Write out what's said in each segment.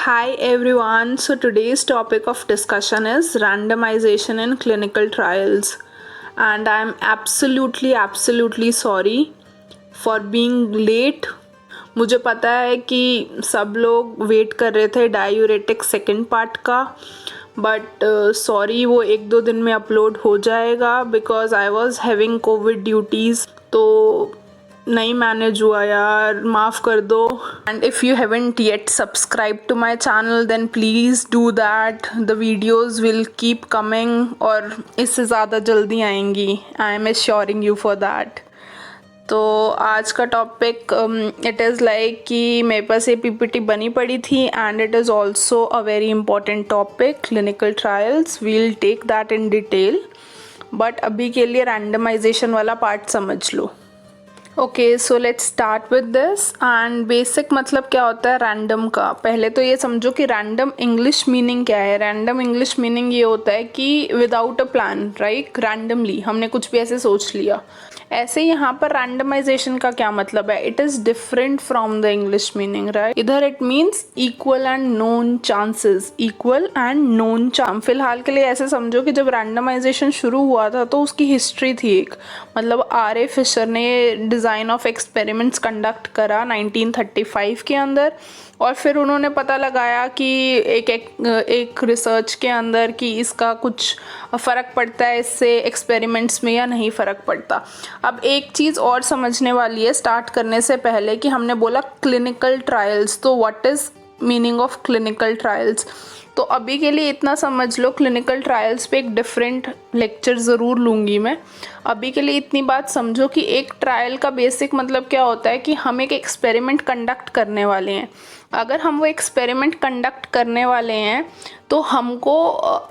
Hi everyone. So today's topic of discussion is randomization in clinical trials. And I'm absolutely sorry for being late. मुझे पता है कि सब लोग wait कर रहे थे डायूरेटिक सेकेंड पार्ट का, बट सॉरी वो 1-2 दिन में अपलोड हो जाएगा because I was having COVID duties, तो नहीं मैनेज हुआ यार, माफ़ कर दो. And if you haven't yet subscribe to my channel then please do that. The videos will keep coming और इससे ज़्यादा जल्दी आएंगी. I am assuring you for that. तो आज का टॉपिक इट इज़ लाइक कि मेरे पास ये पीपीटी बनी पड़ी थी and it is also a very important topic, clinical trials. We'll take that in detail, but अभी के लिए रैंडमाइजेशन वाला पार्ट समझ लो. Okay, so let's start with this. And basic मतलब क्या होता है रैंडम का. पहले तो ये समझो कि रैंडम इंग्लिश मीनिंग क्या है. रैंडम इंग्लिश मीनिंग ये होता है कि without a plan, right, randomly हमने कुछ भी ऐसे सोच लिया. ऐसे यहाँ पर रैंडमाइजेशन का क्या मतलब है. It is different from the English meaning, right. इधर it means equal and known chances. Equal and known chance. फिलहाल के लिए ऐसे समझो कि जब रैंडमाइजेशन शुरू हुआ था तो उसकी हिस्ट्री थी एक. मतलब आर.ए. फिशर ने डिज़ाइन ऑफ एक्सपेरिमेंट्स कंडक्ट करा 1935 के अंदर, और फिर उन्होंने पता लगाया कि एक रिसर्च के अंदर कि इसका कुछ फ़र्क पड़ता है इससे एक्सपेरिमेंट्स में या नहीं फ़र्क पड़ता. अब एक चीज़ और समझने वाली है स्टार्ट करने से पहले कि हमने बोला क्लिनिकल ट्रायल्स, तो what is meaning of clinical trials. तो अभी के लिए इतना समझ लो, क्लिनिकल ट्रायल्स पे एक डिफरेंट लेक्चर ज़रूर लूँगी मैं. अभी के लिए इतनी बात समझो कि एक ट्रायल का बेसिक मतलब क्या होता है कि हम एक एक्सपेरिमेंट कंडक्ट करने वाले हैं. अगर हम वो एक्सपेरिमेंट कंडक्ट करने वाले हैं तो हमको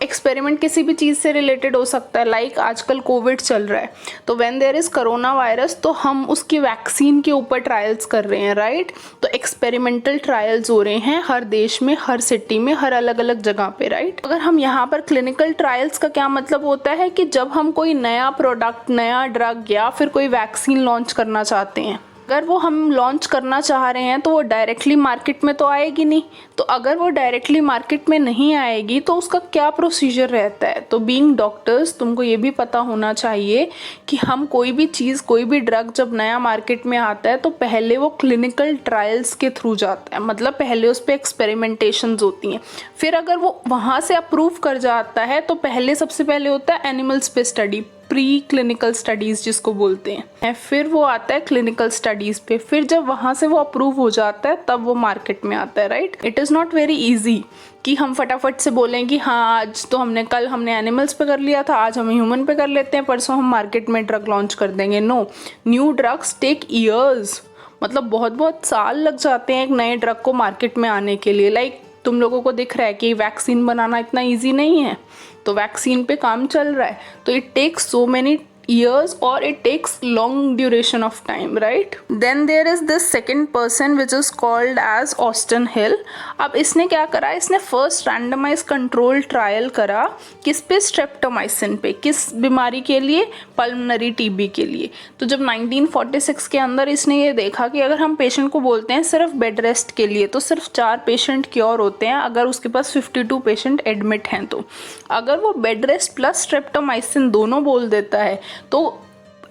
एक्सपेरिमेंट किसी भी चीज़ से रिलेटेड हो सकता है. लाइक आजकल कोविड चल रहा है, तो when there is corona virus तो हम उसकी वैक्सीन के ऊपर ट्रायल्स कर रहे हैं, राइट. तो एक्सपेरिमेंटल ट्रायल्स हो रहे हैं हर देश में, हर सिटी में, हर अलग अलग जगह पे, राइट. अगर हम यहाँ पर क्लिनिकल ट्रायल्स का क्या मतलब होता है कि जब हम कोई नया प्रोडक्ट, नया ड्रग या फिर कोई वैक्सीन लॉन्च करना चाहते हैं. अगर वो हम लॉन्च करना चाह रहे हैं तो वो डायरेक्टली मार्केट में तो आएगी नहीं. तो अगर वो डायरेक्टली मार्केट में नहीं आएगी तो उसका क्या प्रोसीजर रहता है. तो बीइंग डॉक्टर्स तुमको ये भी पता होना चाहिए कि हम कोई भी चीज़, कोई भी ड्रग जब नया मार्केट में आता है तो पहले वो क्लिनिकल ट्रायल्स के थ्रू जाता है. मतलब पहले उस पर एक्सपेरिमेंटेशंस होती हैं. फिर अगर वो वहाँ से अप्रूव कर जाता है तो पहले सबसे पहले होता है एनिमल्स पे स्टडी, प्री क्लिनिकल स्टडीज़ जिसको बोलते हैं. फिर वो आता है क्लिनिकल स्टडीज़ पे. फिर जब वहाँ से वो अप्रूव हो जाता है तब वो मार्केट में आता है, right. It is not very easy कि हम फटाफट से बोलें कि हाँ आज तो कल हमने एनिमल्स पे कर लिया था, आज हम ह्यूमन पे कर लेते हैं, परसों हम मार्केट में ड्रग लॉन्च कर देंगे. No, new drugs take years. मतलब बहुत साल लग जाते हैं एक नए ड्रग को मार्केट में आने के लिए. लाइक तुम लोगों को दिख रहा है कि वैक्सीन बनाना इतना ईजी नहीं है, तो वैक्सीन पे काम चल रहा है. तो it takes so many years or it takes long duration of time, right. Then there is this second person which is called as Austin Hill. अब इसने क्या करा, इसने फर्स्ट रैंडमाइज कंट्रोल ट्रायल करा किस पे, स्ट्रेप्टोमाइसिन पे. किस बीमारी के लिए, पल्मोनरी टीबी के लिए. तो जब 1946 के अंदर इसने ये देखा कि अगर हम पेशेंट को बोलते हैं सिर्फ बेड रेस्ट के लिए तो सिर्फ 4 पेशेंट क्योर होते हैं अगर उसके पास 52 पेशेंट एडमिट हैं. तो अगर वो बेड रेस्ट प्लस स्ट्रेप्टोमाइसिन दोनों बोल देता है तो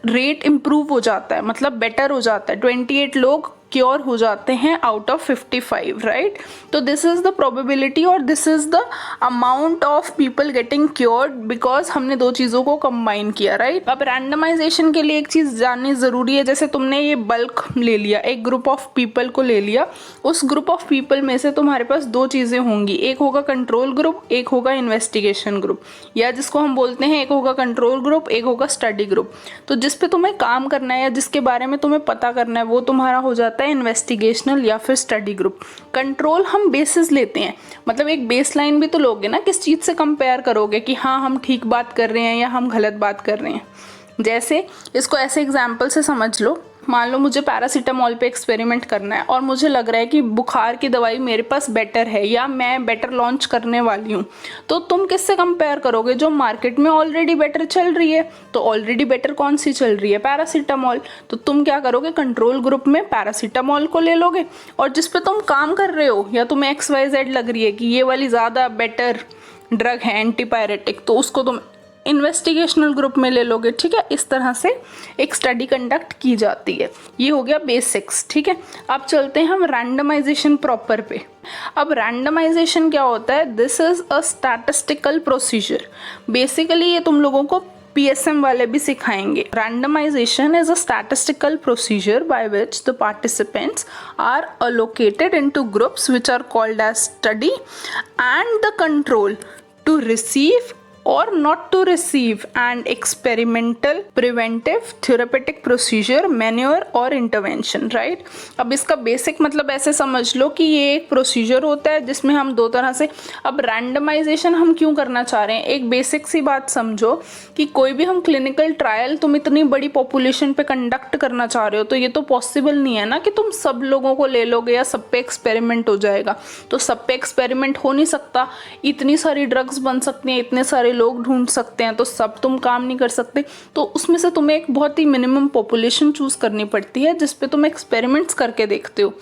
रेट इम्प्रूव हो जाता है, मतलब बेटर हो जाता है. 28 लोग क्योर हो जाते हैं आउट ऑफ 55, राइट. तो दिस इज़ द प्रोबेबिलिटी और this is the amount of people getting cured because हमने दो चीज़ों को कंबाइन किया, राइट. अब रैंडमाइजेशन के लिए एक चीज़ जाननी ज़रूरी है. जैसे तुमने ये बल्क ले लिया, एक ग्रुप ऑफ पीपल को ले लिया, उस ग्रुप ऑफ पीपल में से तुम्हारे पास 2 चीज़ें होंगी. एक होगा कंट्रोल ग्रुप, एक होगा इन्वेस्टिगेशन ग्रुप, या जिसको हम बोलते हैं एक होगा कंट्रोल ग्रुप, एक होगा स्टडी ग्रुप. तो जिस पे तुम्हें काम करना है या जिसके बारे में तुम्हें पता करना है वो तुम्हारा हो जाता है इन्वेस्टिगेशनल या फिर स्टडी ग्रुप. कंट्रोल हम बेसिस लेते हैं, मतलब एक बेस लाइन भी तो लोगे ना, किस चीज़ से कंपेयर करोगे कि हाँ हम ठीक बात कर रहे हैं या हम गलत बात कर रहे हैं. जैसे इसको ऐसे एग्जाम्पल से समझ लो. मान लो मुझे पैरासीटामोल पे एक्सपेरिमेंट करना है और मुझे लग रहा है कि बुखार की दवाई मेरे पास बेटर है या मैं बेटर लॉन्च करने वाली हूँ, तो तुम किससे कंपेयर करोगे? जो मार्केट में ऑलरेडी बेटर चल रही है। तो ऑलरेडी बेटर कौन सी चल रही है? पैरासीटामोल। तो तुम क्या करोगे? कंट्रोल ग्रुप में पैरासीटामोल को ले लोगे, और जिस पे तुम काम कर रहे हो या तुम्हें XYZ लग रही है कि ये वाली ज़्यादा बेटर ड्रग है एंटीपायरेटिक, तो उसको तुम इन्वेस्टिगेशनल ग्रुप में ले लोगे। ठीक है, इस तरह से एक स्टडी कंडक्ट की जाती है। ये हो गया बेसिक्स। ठीक है, अब चलते हैं हम रैंडमाइजेशन प्रॉपर पे। अब रैंडमाइजेशन क्या होता है? This is a statistical procedure. Basically ये तुम लोगों को PSM वाले भी सिखाएंगे। Randomization is a statistical procedure by which the participants are allocated into groups which are called as study and the control to receive or not to receive an experimental, preventive, therapeutic procedure, maneuver or intervention, right? अब इसका basic मतलब ऐसे समझ लो कि ये एक procedure होता है जिसमें हम दो तरह से, अब रैंडमाइजेशन हम क्यों करना चाह रहे हैं? एक बेसिक सी बात समझो कि कोई भी हम क्लिनिकल ट्रायल तुम इतनी बड़ी पॉपुलेशन पे कंडक्ट करना चाह रहे हो, तो ये तो पॉसिबल नहीं है ना कि तुम सब लोगों को ले लोगे या सब पे एक्सपेरिमेंट हो जाएगा। तो सब पे एक्सपेरिमेंट हो नहीं सकता। इतनी सारी ड्रग्स बन सकती हैं, इतने सारे लोग ढूंढ सकते हैं, तो सब तुम काम नहीं कर सकते। तो उसमें से तुम्हें एक बहुत ही मिनिमम पॉपुलेशन चूज करनी पड़ती है जिस पे तुम एक्सपेरिमेंट्स करके देखते हो,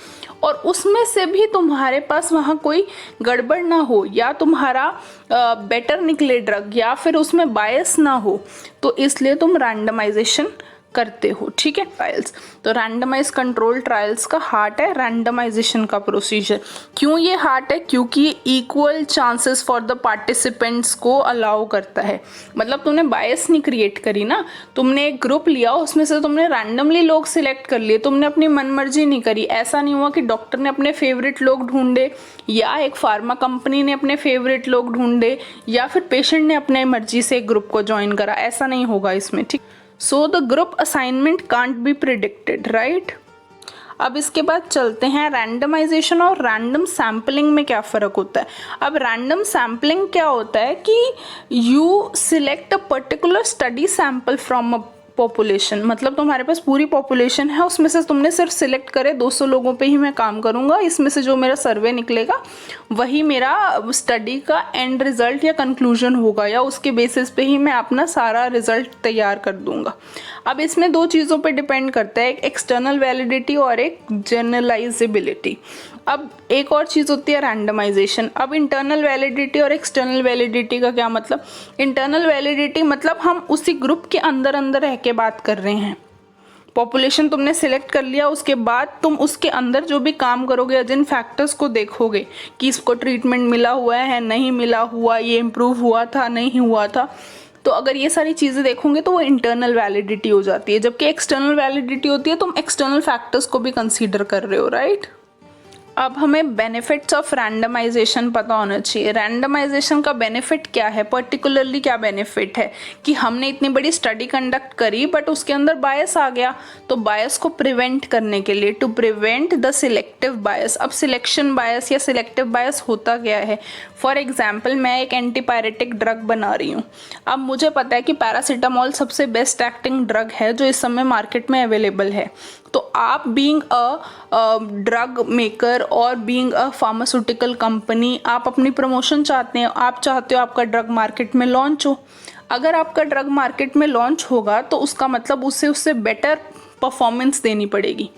और उसमें से भी तुम्हारे पास वहाँ कोई गड़बड़ ना हो या तुम्हारा बेटर निकले ड्रग या फिर उसमें बायस ना हो, तो इसलिए तुम रैंडमाइजेशन करते हो। ठीक है, ट्रायल्स। तो रैंडमाइज कंट्रोल ट्रायल्स का हार्ट है रैंडमाइजेशन का प्रोसीजर। क्यों ये हार्ट है? क्योंकि equal chances for the participants को अलाउ करता है। मतलब तुमने बायस नहीं क्रिएट करी ना, तुमने एक ग्रुप लिया, उसमें से तुमने रैंडमली लोग सिलेक्ट कर लिए, तुमने अपनी मनमर्जी नहीं करी। ऐसा नहीं हुआ कि डॉक्टर ने अपने फेवरेट लोग ढूंढे या एक फार्मा कंपनी ने अपने फेवरेट लोग ढूंढे या फिर पेशेंट ने अपने मर्जी से एक ग्रुप को ज्वाइन करा। ऐसा नहीं होगा इसमें। ठीक, so the group assignment can't be predicted, right? अब इसके बाद चलते हैं रैंडमाइजेशन और रैंडम सैम्पलिंग में क्या फ़र्क होता है। अब रैंडम सैम्पलिंग क्या होता है कि you select a particular study sample from a population. मतलब तुम्हारे पास पूरी पॉपुलेशन है, उसमें से तुमने सिर्फ सिलेक्ट करे 200 लोगों पे ही मैं काम करूंगा, इसमें से जो मेरा सर्वे निकलेगा वही मेरा स्टडी का एंड रिजल्ट या कंक्लूजन होगा, या उसके बेसिस पे ही मैं अपना सारा रिजल्ट तैयार कर दूंगा। अब इसमें दो चीज़ों पे डिपेंड करता है, एक एक्सटर्नल वैलिडिटी और एक जनरलाइजेबिलिटी। अब एक और चीज़ होती है रैंडमाइजेशन। अब इंटरनल वैलिडिटी और एक्सटर्नल वैलिडिटी का क्या मतलब? इंटरनल वैलिडिटी मतलब हम उसी ग्रुप के अंदर अंदर रह के बात कर रहे हैं। पॉपुलेशन तुमने सिलेक्ट कर लिया, उसके बाद तुम उसके अंदर जो भी काम करोगे या जिन फैक्टर्स को देखोगे कि इसको ट्रीटमेंट मिला हुआ है, नहीं मिला हुआ, ये इम्प्रूव हुआ था, नहीं हुआ था, तो अगर ये सारी चीज़ें देखोगे तो वो इंटरनल वैलिडिटी हो जाती है। जबकि एक्सटर्नल वैलिडिटी होती है तुम एक्सटर्नल फैक्टर्स को भी कंसीडर कर रहे हो, राइट? अब हमें बेनिफिट्स ऑफ रैंडमाइजेशन पता होना चाहिए। रैंडमाइजेशन का बेनिफिट क्या है, पर्टिकुलरली क्या बेनिफिट है कि हमने इतनी बड़ी स्टडी कंडक्ट करी बट उसके अंदर बायस आ गया, तो बायस को प्रिवेंट करने के लिए, टू प्रिवेंट द सिलेक्टिव बायस। अब सिलेक्शन बायस या सिलेक्टिव बायस होता क्या है? फॉर एग्जाम्पल, मैं एक एंटीपायरेटिक ड्रग बना रही हूँ। अब मुझे पता है कि पैरासीटामोल सबसे बेस्ट एक्टिंग ड्रग है जो इस समय मार्केट में अवेलेबल है। तो आप बीइंग अ ड्रग मेकर और बीइंग अ फार्मास्यूटिकल कंपनी, आप अपनी प्रमोशन चाहते हैं, आप चाहते हो आपका ड्रग मार्केट में लॉन्च हो। अगर आपका ड्रग मार्केट में लॉन्च होगा तो उसका मतलब उससे बेटर परफॉर्मेंस देनी पड़ेगी,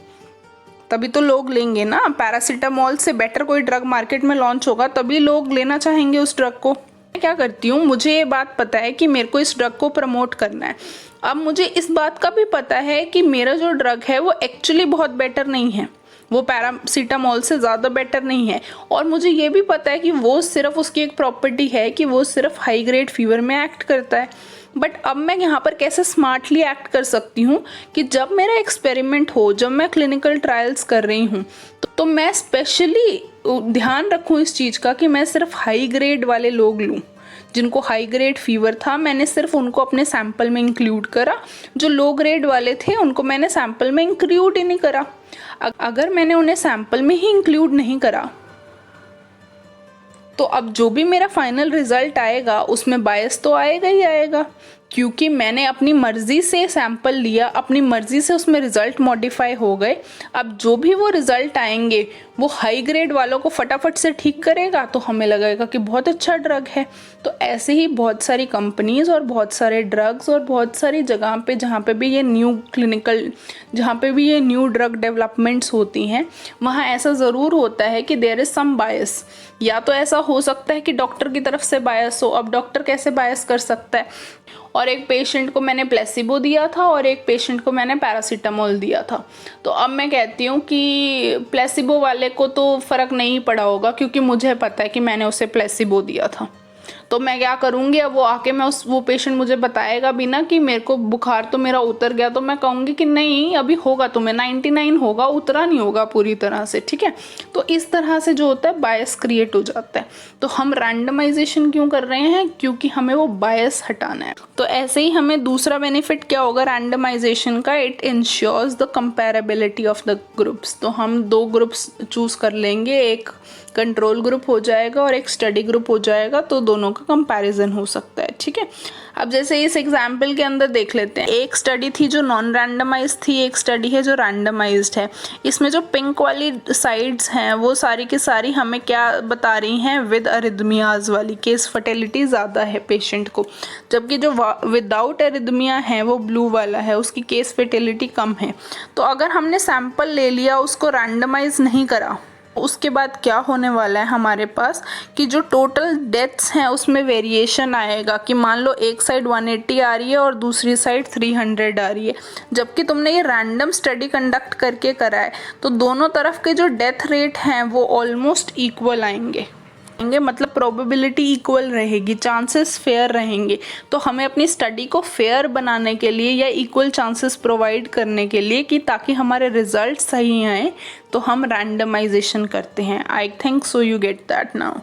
तभी तो लोग लेंगे ना। पैरासीटामोल से बेटर कोई ड्रग मार्केट में लॉन्च होगा तभी लोग लेना चाहेंगे उस ड्रग को। मैं क्या करती हूँ, मुझे ये बात पता है कि मेरे को इस ड्रग को प्रमोट करना है। अब मुझे इस बात का भी पता है कि मेरा जो ड्रग है वो एक्चुअली बहुत बेटर नहीं है, वो पैरासीटामोल से ज़्यादा बेटर नहीं है। और मुझे ये भी पता है कि वो सिर्फ, उसकी एक प्रॉपर्टी है कि वो सिर्फ हाई ग्रेड फीवर में एक्ट करता है। बट अब मैं यहाँ पर कैसे स्मार्टली एक्ट कर सकती हूँ कि जब मेरा एक्सपेरिमेंट हो, जब मैं क्लिनिकल ट्रायल्स कर रही हूँ, तो मैं स्पेशली ध्यान रखूँ इस चीज़ का कि मैं सिर्फ हाई ग्रेड वाले लोग लूँ। जिनको हाई ग्रेड फीवर था मैंने सिर्फ उनको अपने सैंपल में इंक्लूड करा, जो लो ग्रेड वाले थे उनको मैंने सैंपल में इंक्लूड ही नहीं करा। अगर मैंने उन्हें सैंपल में ही इंक्लूड नहीं करा तो अब जो भी मेरा फाइनल रिजल्ट आएगा उसमें बायस तो आएगा ही आएगा, क्योंकि मैंने अपनी मर्जी से सैंपल लिया, अपनी मर्जी से उसमें रिजल्ट मॉडिफाई हो गए। अब जो भी वो रिजल्ट आएंगे वो हाई ग्रेड वालों को फटाफट से ठीक करेगा, तो हमें लगेगा कि बहुत अच्छा ड्रग है। तो ऐसे ही बहुत सारी कंपनीज और बहुत सारे ड्रग्स और बहुत सारी जगह पे जहाँ पे भी ये न्यू ड्रग डेवलपमेंट्स होती हैं, वहाँ ऐसा ज़रूर होता है कि देयर इज़ सम बायस। या तो ऐसा हो सकता है कि डॉक्टर की तरफ से बायस हो। अब डॉक्टर कैसे बायस कर सकता है? और एक पेशेंट को मैंने प्लेसिबो दिया था और एक पेशेंट को मैंने पैरासीटामोल दिया था। तो अब मैं कहती हूँ कि प्लेसिबो वाले को तो फ़र्क नहीं पड़ा होगा, क्योंकि मुझे पता है कि मैंने उसे प्लेसिबो दिया था। तो मैं क्या करूँगी, अब वो आके वो पेशेंट मुझे बताएगा भी ना कि मेरे को बुखार तो मेरा उतर गया, तो मैं कहूँगी कि नहीं अभी होगा, तुम्हें 99 होगा, उतरा नहीं होगा पूरी तरह से, ठीक है। तो इस तरह से जो होता है बायस क्रिएट हो जाता है। तो हम रैंडमाइजेशन क्यों कर रहे हैं? क्योंकि हमें वो बायस हटाना है। तो ऐसे ही हमें दूसरा बेनिफिट क्या होगा रैंडमाइजेशन का? It ensures the comparability of the groups. तो हम 2 ग्रुप्स चूज कर लेंगे, एक कंट्रोल ग्रुप हो जाएगा और एक स्टडी ग्रुप हो जाएगा, तो दोनों का कंपैरिजन हो सकता है, ठीक है। अब जैसे इस एग्जाम्पल के अंदर देख लेते हैं, एक स्टडी थी जो नॉन रैंडमाइज्ड थी, एक स्टडी है जो रैंडमाइज्ड है। इसमें जो पिंक वाली साइड्स हैं वो सारी की सारी हमें क्या बता रही हैं? विद अरिदमियाज वाली केस फर्टिलिटी ज़्यादा है पेशेंट को, जबकि जो विदाउट अरिदमिया है वो ब्लू वाला है, उसकी केस फर्टिलिटी कम है। तो अगर हमने सैंपल ले लिया, उसको रैंडमाइज नहीं करा, उसके बाद क्या होने वाला है हमारे पास कि जो टोटल डेथ्स हैं उसमें वेरिएशन आएगा कि मान लो एक साइड 180 आ रही है और दूसरी साइड 300 आ रही है, जबकि तुमने ये रैंडम स्टडी कंडक्ट करके करा है। तो दोनों तरफ के जो डेथ रेट हैं वो ऑलमोस्ट इक्वल आएंगे, मतलब प्रोबेबिलिटी इक्वल रहेगी, चांसेस फेयर रहेंगे। तो हमें अपनी स्टडी को फेयर बनाने के लिए या इक्वल चांसेस प्रोवाइड करने के लिए कि ताकि हमारे रिजल्ट सही आए, तो हम रैंडमाइजेशन करते हैं। आई think so you get that now.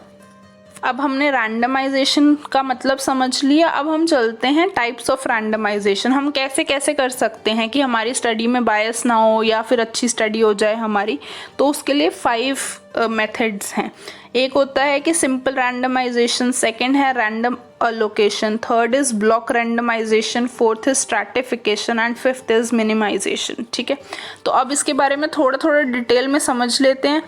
अब हमने रैंडमाइजेशन का मतलब समझ लिया। अब हम चलते हैं टाइप्स ऑफ रैंडमाइजेशन। हम कैसे कैसे कर सकते हैं कि हमारी स्टडी में बायस ना हो या फिर अच्छी स्टडी हो जाए हमारी। तो उसके लिए 5 मेथड्स हैं। एक होता है कि सिंपल रैंडमाइजेशन, सेकंड है random allocation, third is block randomization, fourth is stratification and fifth is minimization, ठीक है। तो अब इसके बारे में थोड़ा थोड़ा डिटेल में समझ लेते हैं।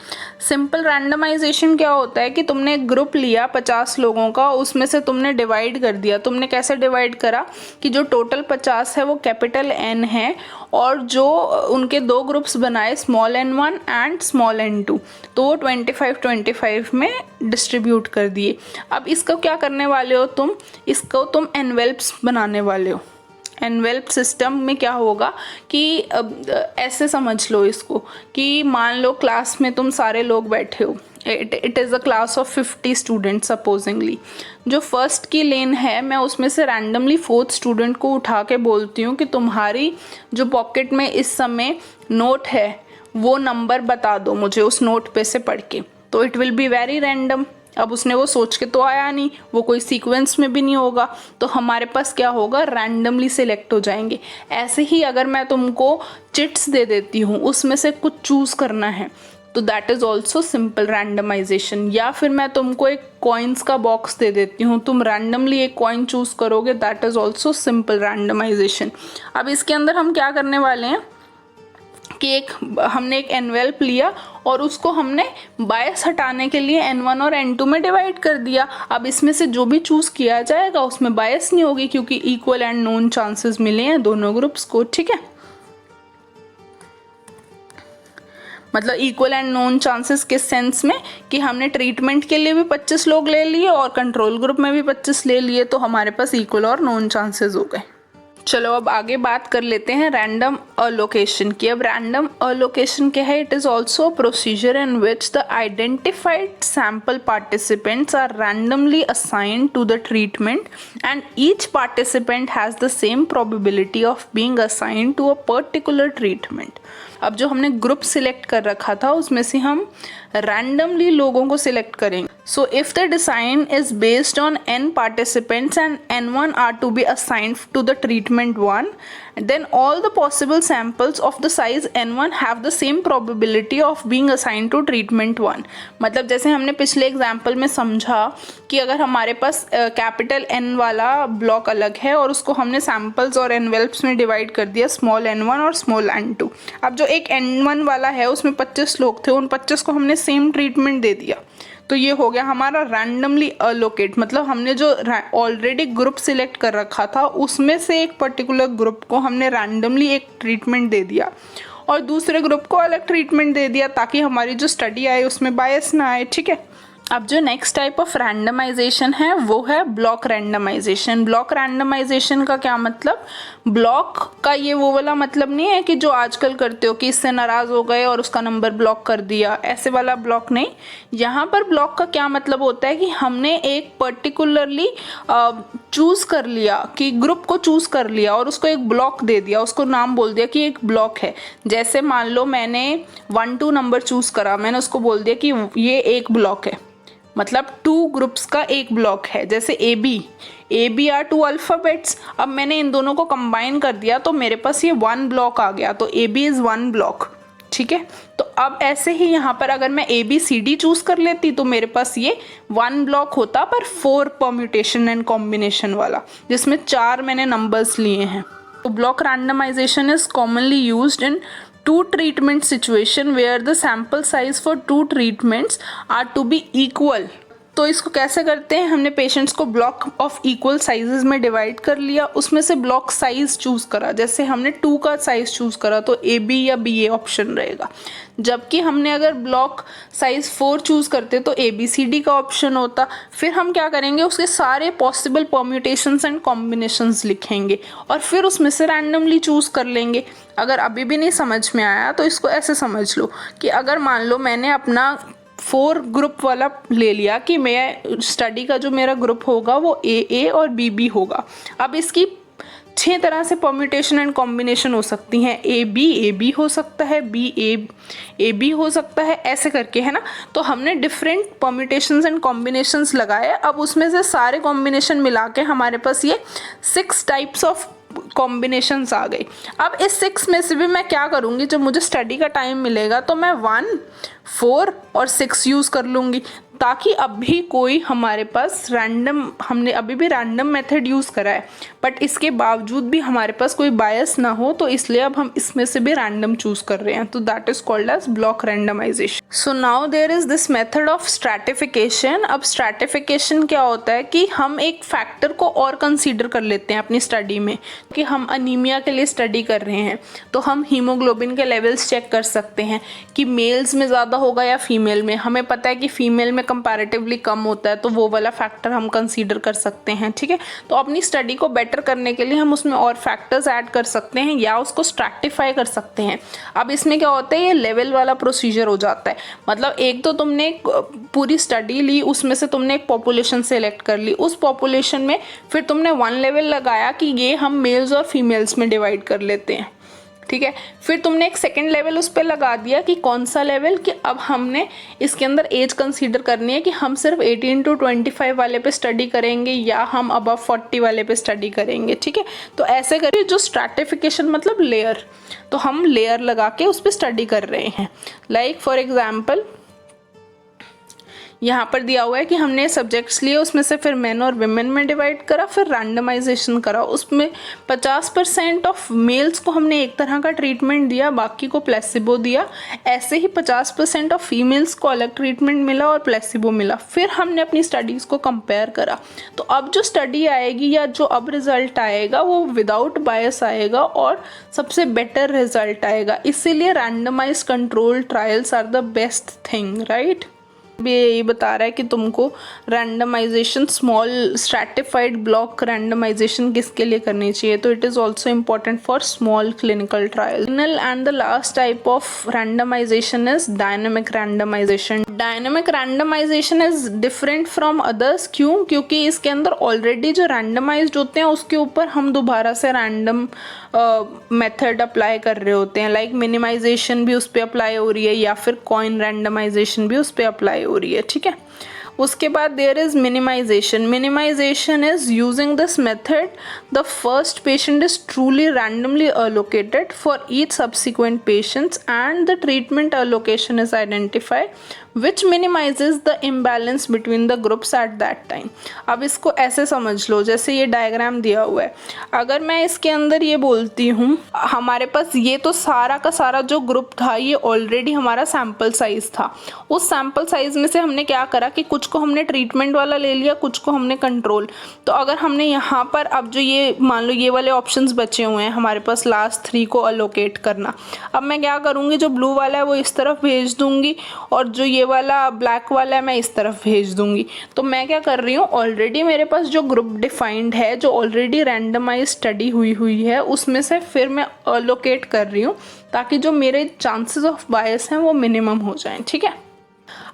सिंपल रैंडमाइजेशन क्या होता है कि तुमने एक ग्रुप लिया 50 लोगों का, उसमें से तुमने डिवाइड कर दिया। तुमने कैसे डिवाइड करा कि जो टोटल 50 है वो कैपिटल N है, और जो उनके 2 ग्रुप्स बनाए small n1 and small n2, तो वो 25-25 में डिस्ट्रीब्यूट कर दिए। अब इसको क्या करने वाले हो तुम? इसको तुम एनवेल्प्स बनाने वाले हो। एनवेल्प सिस्टम में क्या होगा कि ऐसे समझ लो इसको कि मान लो क्लास में तुम सारे लोग बैठे हो, it is a class of 50 student supposedly. जो फर्स्ट की लेन है, मैं उसमें से रैंडमली 4th स्टूडेंट को उठा के बोलती हूँ कि तुम्हारी जो पॉकेट में इस समय नोट है वो नंबर बता दो मुझे उस नोट पे से पढ़ के। तो it will be very random. अब उसने वो सोच के तो आया नहीं, वो कोई सीक्वेंस में भी नहीं होगा, तो हमारे पास क्या होगा? रैंडमली सिलेक्ट हो जाएंगे। ऐसे ही अगर मैं तुमको चिट्स दे देती हूँ, उसमें से कुछ चूज करना है, तो that is also simple randomization. या फिर मैं तुमको एक कॉइन्स का बॉक्स दे देती हूँ, तुम रैंडमली एक कॉइन चूज करोगे, that is also simple randomization. अब इसके अंदर हम क्या करने वाले हैं कि हमने एक एनवेल्प लिया और उसको हमने बायस हटाने के लिए N1 और N2 में डिवाइड कर दिया। अब इसमें से जो भी चूज किया जाएगा उसमें बायस नहीं होगी, क्योंकि इक्वल एंड नोन चांसेस मिले हैं दोनों ग्रुप्स को, ठीक है। मतलब इक्वल एंड नोन चांसेस किस सेंस में कि हमने ट्रीटमेंट के लिए भी 25 लोग ले लिए और कंट्रोल ग्रुप में भी 25 ले लिए, तो हमारे पास इक्वल और नोन चांसेस हो गए। चलो अब आगे बात कर लेते हैं रैंडम अलोकेशन की। अब रैंडम अलोकेशन क्या है? It is also procedure in which the identified sample participants are randomly assigned to the treatment and each participant has the same probability of being assigned to a particular treatment. अब जो हमने group select कर रखा था उसमें से हम randomly लोगों को सिलेक्ट करेंगे। So if the design is based on n participants and n1 are to be assigned to the treatment 1 then all the possible samples of the size n1 have the same probability of being assigned to treatment 1. मतलब जैसे हमने पिछले example में समझा कि अगर हमारे पास capital N वाला ब्लॉक अलग है और उसको हमने सैम्पल्स और एनवेल्प्स में डिवाइड कर दिया स्मॉल n1 और स्मॉल n2. अब जो एक n1 वाला है उसमें 25 लोग थे, उन 25 को हमने सेम ट्रीटमेंट दे दिया, तो ये हो गया हमारा रैंडमली अलोकेट. मतलब हमने जो ऑलरेडी ग्रुप सिलेक्ट कर रखा था उसमें से एक पर्टिकुलर ग्रुप को हमने रैंडमली एक ट्रीटमेंट दे दिया और दूसरे ग्रुप को अलग ट्रीटमेंट दे दिया ताकि हमारी जो स्टडी आए उसमें बायस ना आए. ठीक है. अब जो नेक्स्ट टाइप ऑफ रैंडमाइजेशन है वो है ब्लॉक रैंडमाइजेशन. ब्लॉक रैंडमाइजेशन का क्या मतलब, ब्लॉक का ये वो वाला मतलब नहीं है कि जो आजकल करते हो कि इससे नाराज हो गए और उसका नंबर ब्लॉक कर दिया, ऐसे वाला ब्लॉक नहीं. यहाँ पर ब्लॉक का क्या मतलब होता है कि हमने एक पर्टिकुलरली चूज कर लिया, कि ग्रुप को चूज कर लिया और उसको एक ब्लॉक दे दिया, उसको नाम बोल दिया कि एक ब्लॉक है. जैसे मान लो मैंने 1-2 नंबर चूज करा, मैंने उसको बोल दिया कि ये एक ब्लॉक है, मतलब 2 ग्रुप्स का एक ब्लॉक है. जैसे ए बी आर 2 अल्फ़ाबेट्स. अब मैंने इन दोनों को कंबाइन कर दिया तो मेरे पास ये 1 ब्लॉक आ गया, तो ए बी इज़ 1 ब्लॉक. ठीक है. तो अब ऐसे ही यहाँ पर अगर मैं A B C D choose कर लेती तो मेरे पास ये 1 ब्लॉक होता, पर 4 परम्यूटेशन एंड कॉम्बिनेशन वाला, जिसमें 4 मैंने नंबर्स लिए हैं. तो block randomization is commonly used in 2 treatment situation where the sample size for 2 treatments are to be equal. तो इसको कैसे करते हैं, हमने पेशेंट्स को ब्लॉक ऑफ इक्वल साइजेस में डिवाइड कर लिया, उसमें से ब्लॉक साइज चूज करा. जैसे हमने 2 का साइज चूज करा तो ए बी या बी ए ऑप्शन रहेगा, जबकि हमने अगर ब्लॉक साइज 4 चूज करते तो ए बी सी डी का ऑप्शन होता. फिर हम क्या करेंगे, उसके सारे पॉसिबल परम्यूटेशंस एंड कॉम्बिनेशंस लिखेंगे और फिर उसमें से रैंडमली चूज कर लेंगे. अगर अभी भी नहीं समझ में आया तो इसको ऐसे समझ लो कि अगर मान लो मैंने अपना 4 ग्रुप वाला ले लिया कि मैं स्टडी का जो मेरा ग्रुप होगा वो ए और बी होगा. अब इसकी 6 तरह से परम्यूटेशन एंड कॉम्बिनेशन हो सकती हैं. ए बी हो सकता है, बी ए बी हो सकता है, ऐसे करके, है ना. तो हमने डिफरेंट परम्यूटेशंस एंड कॉम्बिनेशंस लगाए. अब उसमें से सारे कॉम्बिनेशन मिला के हमारे पास ये 6 टाइप्स ऑफ कॉम्बिनेशंस आ गई. अब इस 6 में से भी मैं क्या करूँगी, जब मुझे स्टडी का टाइम मिलेगा तो मैं 1, 4 और 6 यूज़ कर लूँगी, ताकि अभी कोई हमारे पास रैंडम, हमने अभी भी रैंडम मेथड यूज़ करा है बट इसके बावजूद भी हमारे पास कोई बायस ना हो, तो इसलिए अब हम इसमें से भी रैंडम चूज़ कर रहे हैं. तो that is called as block randomization. So now there is this method of stratification. अब स्ट्रैटिफिकेशन क्या होता है कि हम एक फैक्टर को और कंसीडर कर लेते हैं अपनी स्टडी में, कि हम अनीमिया के लिए स्टडी कर रहे हैं तो हम हीमोग्लोबिन के लेवल्स चेक कर सकते हैं कि मेल्स में ज़्यादा होगा या फीमेल में. हमें पता है कि फीमेल में कंपैरेटिवली कम होता है, तो वो वाला फैक्टर हम कंसीडर कर सकते हैं. ठीक है. तो अपनी स्टडी को बेटर करने के लिए हम उसमें और फैक्टर्स ऐड कर सकते हैं या उसको स्ट्रैटिफाई कर सकते हैं. अब इसमें क्या होता है, ये लेवल वाला प्रोसीजर हो जाता है. मतलब एक तो तुमने पूरी स्टडी ली, उसमें से तुमने एक पॉपुलेशन सेलेक्ट कर ली, उस पॉपुलेशन में फिर तुमने 1 लेवल लगाया कि ये हम मेल्स और फीमेल्स में डिवाइड कर लेते हैं. ठीक है. फिर तुमने एक सेकंड लेवल उस पर लगा दिया कि कौन सा लेवल, कि अब हमने इसके अंदर एज कंसीडर करनी है कि हम सिर्फ 18 to 25 वाले पे स्टडी करेंगे या हम अबव 40 वाले पे स्टडी करेंगे. ठीक है. तो ऐसे करके जो स्ट्रैटिफिकेशन मतलब लेयर, तो हम लेयर लगा के उस पर स्टडी कर रहे हैं. लाइक फॉर एग्जाम्पल यहाँ पर दिया हुआ है कि हमने सब्जेक्ट्स लिए, उसमें से फिर मेन और विमेन में डिवाइड करा, फिर रैंडमाइजेशन करा. उसमें 50% ऑफ मेल्स को हमने एक तरह का ट्रीटमेंट दिया, बाकी को प्लेसिबो दिया. ऐसे ही 50% ऑफ फीमेल्स को अलग ट्रीटमेंट मिला और प्लेसिबो मिला. फिर हमने अपनी स्टडीज़ को कंपेयर करा. तो अब जो स्टडी आएगी या जो अब रिजल्ट आएगा वो विदाउट बायस आएगा और सबसे बेटर रिजल्ट आएगा. इसीलिए randomize control trials are the best thing, right. भी यही बता रहा है कि तुमको randomization, small stratified block randomization किसके लिए करनी चाहिए. तो it is also important for small clinical trial. And the last type of randomization is dynamic randomization. Dynamic randomization is different from others. क्यों? क्योंकि इसके अंदर ऑलरेडी जो रैंडमाइज्ड होते हैं उसके ऊपर हम दोबारा से रैंडम मेथड अप्लाई कर रहे होते हैं. लाइक मिनिमाइजेशन भी उस पर अप्लाई हो रही है या फिर कॉइन रैंडमाइजेशन भी उस पर अप्लाई हो रही है. ठीक है. उसके बाद there is minimization. Minimization is using this method the first patient is truly randomly allocated for each subsequent patients and the treatment allocation is identified which minimizes the imbalance between the groups at that time. अब इसको ऐसे समझ लो जैसे ये diagram दिया हुआ है. अगर मैं इसके अंदर ये बोलती हूँ हमारे पास ये तो सारा का सारा जो ग्रुप था ये ऑलरेडी हमारा सैम्पल साइज था. उस सैम्पल साइज में से हमने क्या करा कि कुछ को हमने ट्रीटमेंट वाला ले लिया, कुछ को हमने कंट्रोल. तो अगर हमने यहाँ पर अब जो ये मान लो ये वाले ऑप्शंस बचे हुए हैं हमारे पास लास्ट 3 को अलोकेट करना. अब मैं क्या करूँगी, जो ब्लू वाला है वो इस तरफ भेज दूँगी और जो ये वाला ब्लैक वाला है मैं इस तरफ भेज दूँगी. तो मैं क्या कर रही हूँ, ऑलरेडी मेरे पास जो ग्रुप डिफाइंड है, जो ऑलरेडी रैंडमाइज स्टडी हुई है, उसमें से फिर मैं अलोकेट कर रही हूँ ताकि जो मेरे चांसेस ऑफ बायस हैं वो मिनिमम हो जाएं. ठीक है.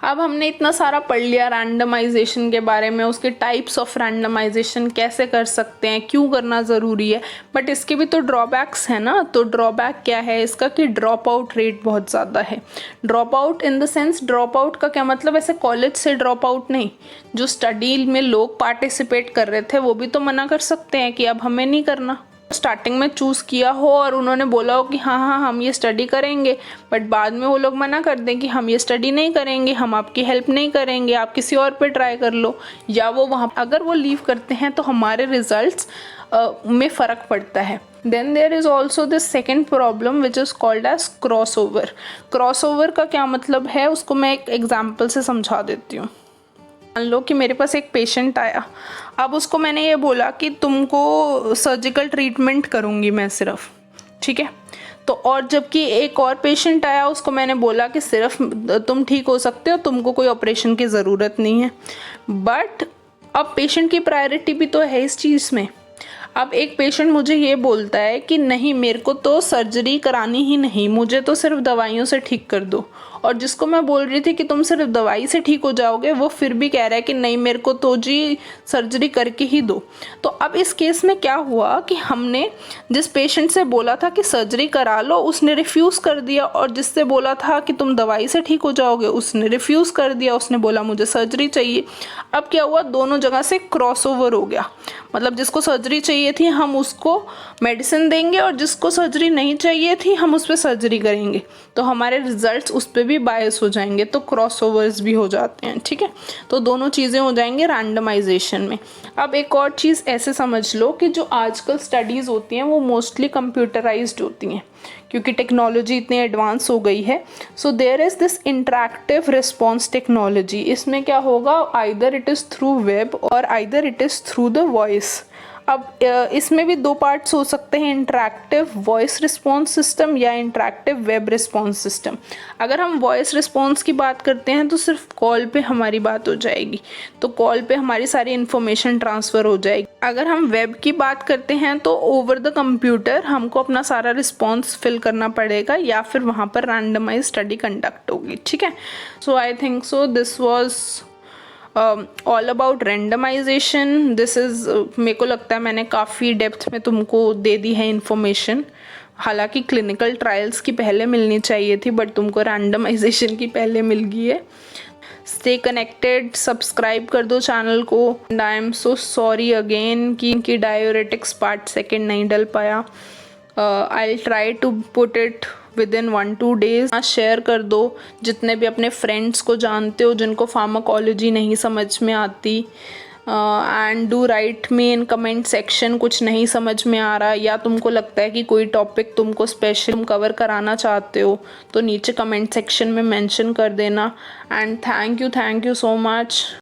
अब हमने इतना सारा पढ़ लिया रैंडमाइजेशन के बारे में, उसके टाइप्स ऑफ रैंडमाइजेशन कैसे कर सकते हैं, क्यों करना ज़रूरी है. बट इसके भी तो ड्रॉबैक्स हैं ना. तो ड्रॉबैक क्या है इसका कि ड्रॉप आउट रेट बहुत ज़्यादा है. Drop out in the sense, drop out का क्या मतलब, ऐसे कॉलेज से ड्रॉप आउट नहीं, जो स्टडी में लोग पार्टिसिपेट कर रहे थे वो भी तो मना कर सकते हैं कि अब हमें नहीं करना. स्टार्टिंग में चूज़ किया हो और उन्होंने बोला हो कि हाँ हाँ हम ये स्टडी करेंगे, बट बाद में वो लोग मना कर दें कि हम ये स्टडी नहीं करेंगे, हम आपकी हेल्प नहीं करेंगे, आप किसी और पे ट्राई कर लो. या वो वहाँ अगर वो लीव करते हैं तो हमारे रिजल्ट्स में फ़र्क पड़ता है. Then there is also this second problem which is called as cross over. Cross over का क्या मतलब है उसको मैं एक एग्जाम्पल से समझा देती हूँ. मान लो कि मेरे पास एक पेशेंट आया. अब उसको मैंने ये बोला कि तुमको सर्जिकल ट्रीटमेंट करूँगी मैं सिर्फ. ठीक है. तो और जबकि एक और पेशेंट आया उसको मैंने बोला कि सिर्फ तुम ठीक हो सकते हो, तुमको कोई ऑपरेशन की ज़रूरत नहीं है. बट अब पेशेंट की प्रायोरिटी भी तो है इस चीज़ में. अब एक पेशेंट मुझे ये बोलता है कि नहीं मेरे को तो सर्जरी करानी ही नहीं, मुझे तो सिर्फ दवाइयों से ठीक कर दो. और जिसको मैं बोल रही थी कि तुम सिर्फ दवाई से ठीक हो जाओगे वो फिर भी कह रहा है कि नहीं मेरे को तो जी सर्जरी करके ही दो. तो अब इस केस में क्या हुआ कि हमने जिस पेशेंट से बोला था कि सर्जरी करा लो उसने रिफ्यूज़ कर दिया, और जिससे बोला था कि तुम दवाई से ठीक हो जाओगे उसने रिफ्यूज़ कर दिया, उसने बोला मुझे सर्जरी चाहिए. अब क्या हुआ, दोनों जगह से क्रॉस ओवर हो गया. मतलब जिसको सर्जरी चाहिए थी हम उसको मेडिसिन देंगे और जिसको सर्जरी नहीं चाहिए थी हम उस पर सर्जरी करेंगे. तो हमारे रिजल्ट्स उस पर भी बायस हो जाएंगे, तो क्रॉस ओवर्स भी हो जाते हैं. ठीक है. तो दोनों चीज़ें हो जाएंगे रैंडमाइजेशन में. अब एक और चीज़ ऐसे समझ लो कि जो आजकल स्टडीज़ होती हैं वो मोस्टली कंप्यूटराइज्ड होती हैं क्योंकि टेक्नोलॉजी इतनी एडवांस हो गई है. So there is this interactive response technology. इसमें क्या होगा, either it is through web और either it is through the voice. अब इसमें भी 2 पार्ट्स हो सकते हैं, इंटरैक्टिव वॉइस रिस्पॉन्स सिस्टम या इंटरैक्टिव वेब रिस्पॉन्स सिस्टम. अगर हम वॉइस रिस्पॉन्स की बात करते हैं तो सिर्फ कॉल पे हमारी बात हो जाएगी, तो कॉल पे हमारी सारी इन्फॉर्मेशन ट्रांसफ़र हो जाएगी. अगर हम वेब की बात करते हैं तो ओवर द कंप्यूटर हमको अपना सारा रिस्पॉन्स फिल करना पड़ेगा या फिर वहाँ पर रैंडमाइज स्टडी कंडक्ट होगी. ठीक है. So I think so this was all about randomization. This is मेरे को लगता है मैंने काफ़ी डेप्थ में तुमको दे दी है इन्फॉर्मेशन. हालांकि क्लिनिकल ट्रायल्स की पहले मिलनी चाहिए थी बट तुमको रैंडमाइजेशन की पहले मिल गई है. स्टे कनेक्टेड, सब्सक्राइब कर दो चैनल को. And I am so sorry again कि डायोरेटिक्स पार्ट 2 नहीं डल पाया. I will try to put it within 1-2 days. Share कर दो जितने भी अपने फ्रेंड्स को जानते हो जिनको फार्माकोलॉजी नहीं समझ में आती. And do right me in comment section कुछ नहीं समझ में आ रहा या तुमको लगता है कि कोई टॉपिक तुमको स्पेशल कवर कराना चाहते हो तो नीचे कमेंट सेक्शन में मेंशन कर देना. And thank you so much.